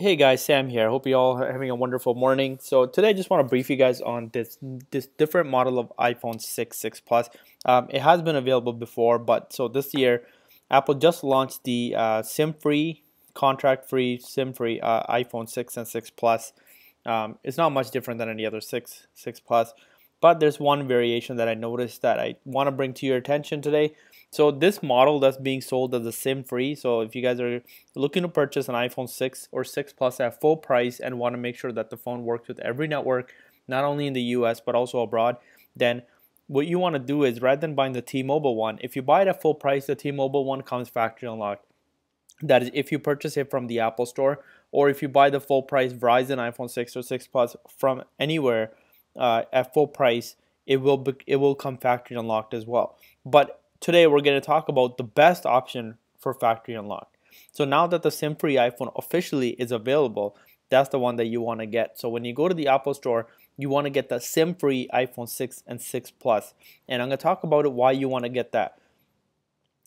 Hey guys, Sam here. Hope you all are having a wonderful morning. So today I just want to brief you guys on this different model of iPhone 6 Plus. It has been available before, but so this year Apple just launched the SIM-free, contract-free, SIM-free iPhone 6 and 6 Plus. It's not much different than any other 6 Plus, but there's one variation that I noticed that I want to bring to your attention today. So this model that's being sold as a SIM free. So if you guys are looking to purchase an iPhone 6 or 6 Plus at full price and want to make sure that the phone works with every network, not only in the US but also abroad, then what you want to do is, rather than buying the T-Mobile one, if you buy it at full price, the T-Mobile one comes factory unlocked. That is if you purchase it from the Apple Store, or if you buy the full price Verizon iPhone 6 or 6 Plus from anywhere at full price, it will come factory unlocked as well. But today we're going to talk about the best option for factory unlocked. So now that the SIM-free iPhone officially is available, that's the one that you want to get. So when you go to the Apple Store, you want to get the SIM-free iPhone 6 and 6 Plus. And I'm going to talk about it, why you want to get that.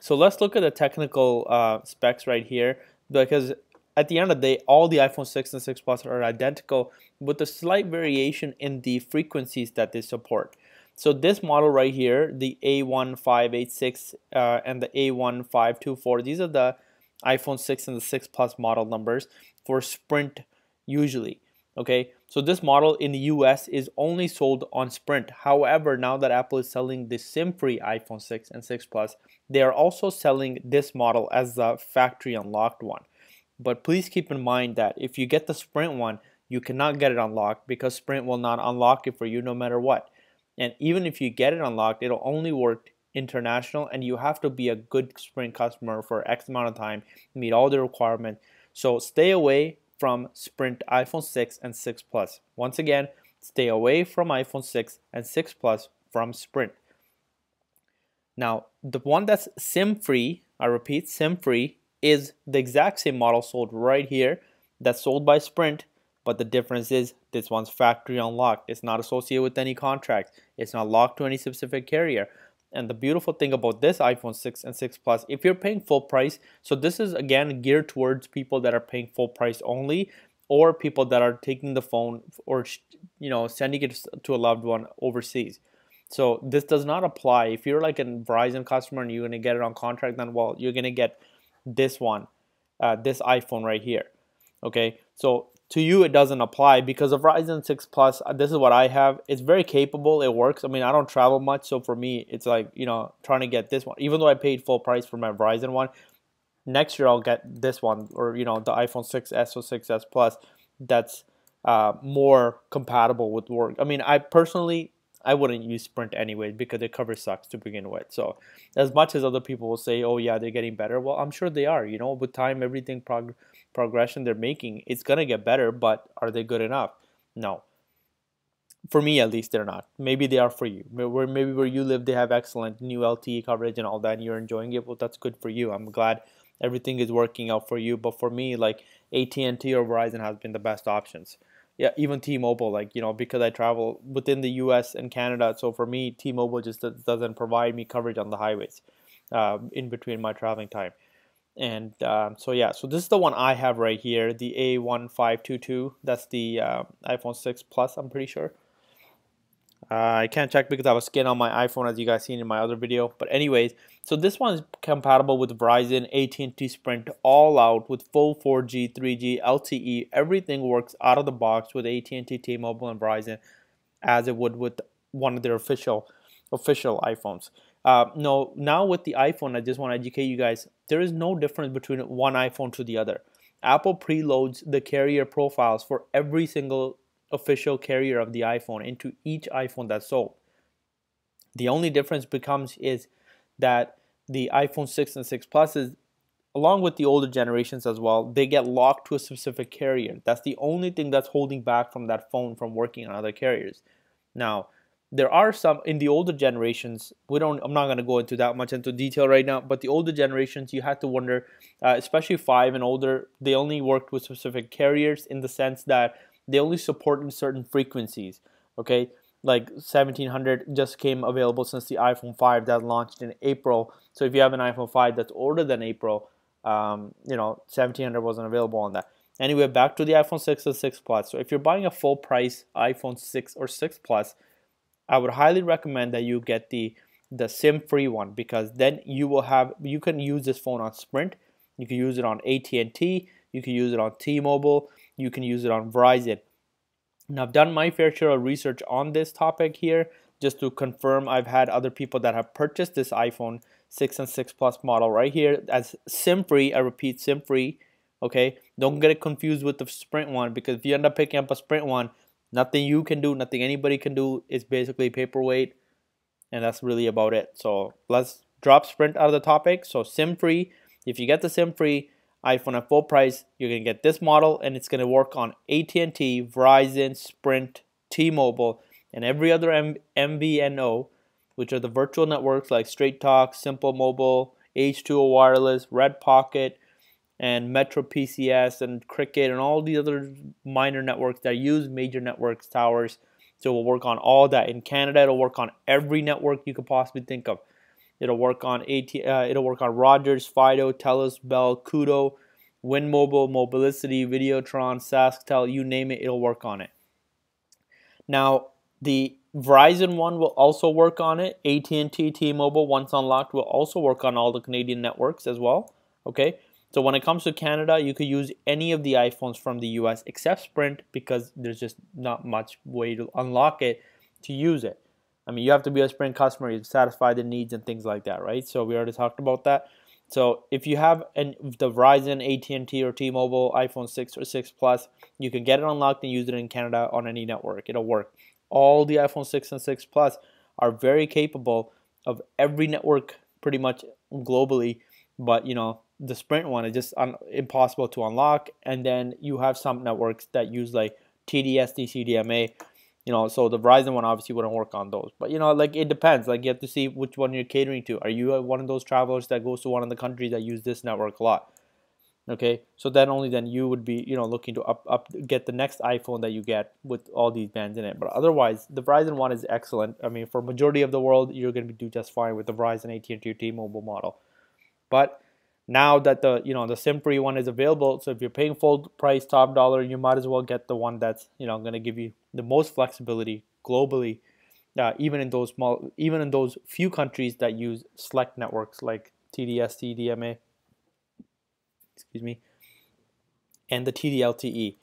So let's look at the technical specs right here, because at the end of the day, all the iPhone 6 and 6 Plus are identical with a slight variation in the frequencies that they support. So this model right here, the A1586 and the A1524, these are the iPhone 6 and the 6 Plus model numbers for Sprint usually. Okay, so this model in the US is only sold on Sprint. However, now that Apple is selling the SIM-free iPhone 6 and 6 Plus, they are also selling this model as the factory unlocked one. But please keep in mind that if you get the Sprint one, you cannot get it unlocked because Sprint will not unlock it for you no matter what. And even if you get it unlocked, it'll only work international, and you have to be a good Sprint customer for X amount of time, meet all the requirements. So stay away from Sprint iPhone 6 and 6 Plus. Once again, stay away from iPhone 6 and 6 Plus from Sprint. Now, the one that's SIM-free, I repeat, SIM-free, is the exact same model sold right here that's sold by Sprint. But the difference is this one's factory unlocked. It's not associated with any contracts. It's not locked to any specific carrier. And the beautiful thing about this iPhone 6 and 6 Plus, if you're paying full price, so this is again geared towards people that are paying full price only, or people that are taking the phone or sending it to a loved one overseas. So this does not apply. If you're like a Verizon customer and you're going to get it on contract, then well, you're going to get this one, this iPhone right here. Okay, so to you it doesn't apply because of Verizon 6 Plus. This is what I have. It's very capable. It works. I mean, I don't travel much, so for me it's like, trying to get this one. Even though I paid full price for my Verizon one, next year I'll get this one, or the iPhone 6s or 6s Plus that's more compatible with work. I mean, I wouldn't use Sprint anyways because their coverage sucks to begin with. So as much as other people will say, oh yeah, they're getting better, well, I'm sure they are. With time, everything progression they're making, it's going to get better, but are they good enough? No. For me, at least, they're not. Maybe they are for you. Maybe where you live, they have excellent new LTE coverage and all that, and you're enjoying it. Well, that's good for you. I'm glad everything is working out for you. But for me, like AT&T or Verizon has been the best options. Yeah, even T-Mobile, because I travel within the US and Canada, so for me, T-Mobile just doesn't provide me coverage on the highways in between my traveling time. And so this is the one I have right here, the A1522. That's the iPhone 6 Plus, I'm pretty sure. I can't check because I have a skin on my iPhone, as you guys seen in my other video. But anyways, so this one is compatible with Verizon, AT&T, Sprint, all out with full 4G, 3G, LTE. Everything works out of the box with AT&T, T-Mobile, and Verizon, as it would with one of their official iPhones. No, now with the iPhone, I just want to educate you guys. There is no difference between one iPhone to the other. Apple preloads the carrier profiles for every single official carrier of the iPhone into each iPhone that's sold. The only difference is that the iPhone 6 and 6 Plus is, along with the older generations as well, they get locked to a specific carrier. That's the only thing that's holding back from that phone from working on other carriers. Now, there are some in the older generations. I'm not going to go into that much into detail right now, but the older generations, you had to wonder, especially 5 and older, they only worked with specific carriers in the sense that they only support certain frequencies. Okay, like 1700 just came available since the iPhone 5 that launched in April. So if you have an iPhone 5 that's older than April, 1700 wasn't available on that. Anyway, back to the iPhone 6 or 6 Plus. So if you're buying a full price iPhone 6 or 6 Plus, I would highly recommend that you get the SIM free one, because then you can use this phone on Sprint, you can use it on AT&T, you can use it on T-Mobile, you can use it on Verizon. Now, I've done my fair share of research on this topic here just to confirm. I've had other people that have purchased this iPhone 6 and 6 Plus model right here as SIM free. I repeat, SIM free. Okay, don't get it confused with the Sprint one, because if you end up picking up a Sprint one, nothing you can do, nothing anybody can do. It's basically paperweight, and that's really about it. So let's drop Sprint out of the topic. So SIM free. If you get the SIM free iPhone at full price, you're gonna get this model, and it's gonna work on AT&T, Verizon, Sprint, T-Mobile, and every other MVNO, which are the virtual networks like Straight Talk, Simple Mobile, H2O Wireless, Red Pocket, and Metro PCS, and Cricket, and all the other minor networks that use major networks towers. So we'll work on all that. In Canada, it'll work on every network you could possibly think of. It'll work on it'll work on Rogers, Fido, Telus, Bell, Kudo, Wind Mobile, Mobilicity, Videotron, SaskTel, you name it, it'll work on it. Now, the Verizon one will also work on it. AT&T, T-Mobile, once unlocked, will also work on all the Canadian networks as well. Okay, so when it comes to Canada, you could use any of the iPhones from the US except Sprint, because there's just not much way to unlock it to use it. I mean, you have to be a Sprint customer, you satisfy the needs and things like that, right? So we already talked about that. So if you have the Verizon, AT&T, or T-Mobile iPhone 6 or 6 Plus, you can get it unlocked and use it in Canada on any network. It'll work. All the iPhone 6 and 6 Plus are very capable of every network pretty much globally, but you know, the Sprint one is just impossible to unlock. And then you have some networks that use like TD-SD, CDMA, you know, so the Verizon one obviously wouldn't work on those. But, you know, like, it depends. Like, you have to see which one you're catering to. Are you one of those travelers that goes to one of the countries that use this network a lot? Okay, so then only then you would be, you know, looking to get the next iPhone that you get with all these bands in it. But otherwise, the Verizon one is excellent. I mean, for majority of the world, you're going to do just fine with the Verizon, AT&T, T-Mobile model. But now that the SIM free one is available, so if you're paying full price, top dollar, you might as well get the one that's, you know, going to give you the most flexibility globally, even in those few countries that use select networks like TDS, TDMA, excuse me, and the TD-LTE.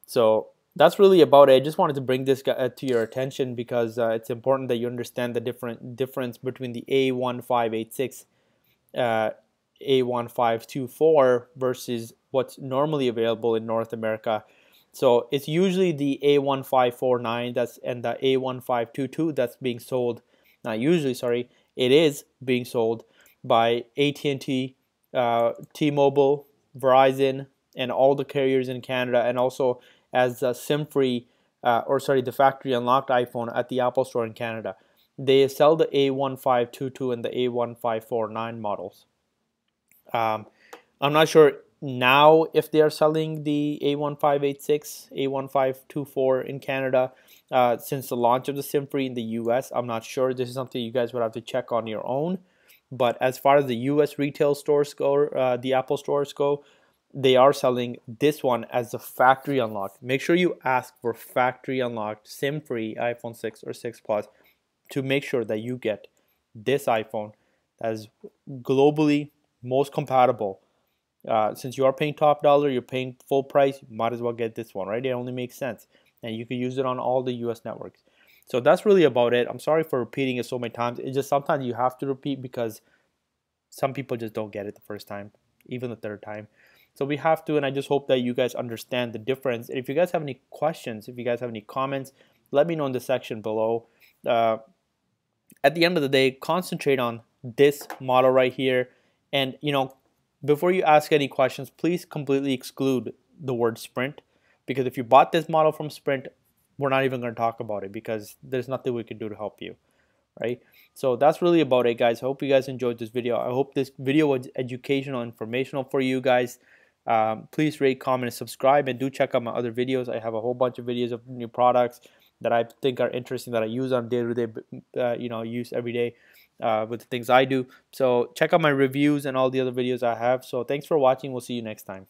So that's really about it. I just wanted to bring this to your attention, because it's important that you understand the difference between the A1586 A1524 versus what's normally available in North America. So it's usually the A1549 and the A1522 that's being sold. Not usually, sorry, it is being sold by AT&T, T-Mobile, Verizon, and all the carriers in Canada, and also as a SIM-free, the factory unlocked iPhone at the Apple Store in Canada. They sell the A1522 and the A1549 models. I'm not sure now if they are selling the A1586, A1524 in Canada since the launch of the SIM free in the US. I'm not sure. This is something you guys would have to check on your own. But as far as the US retail stores go, the Apple stores go, they are selling this one as the factory unlocked. Make sure you ask for factory unlocked SIM free iPhone 6 or 6 Plus to make sure that you get this iPhone as globally most compatible. Since you are paying top dollar, you're paying full price, you might as well get this one, right? It only makes sense, and you can use it on all the US networks. So that's really about it. I'm sorry for repeating it so many times. It's just sometimes you have to repeat, because some people just don't get it the first time, even the third time. So we have to, and I just hope that you guys understand the difference. And if you guys have any questions, if you guys have any comments, let me know in the section below. At the end of the day, concentrate on this model right here. And, you know, before you ask any questions, please completely exclude the word Sprint, because if you bought this model from Sprint, we're not even going to talk about it, because there's nothing we can do to help you, right? So that's really about it, guys. I hope you guys enjoyed this video. I hope this video was educational, informational for you guys. Please rate, comment, and subscribe, and do check out my other videos. I have a whole bunch of videos of new products that I think are interesting, that I use on day-to-day, use every day with the things I do. So check out my reviews and all the other videos I have. So thanks for watching. We'll see you next time.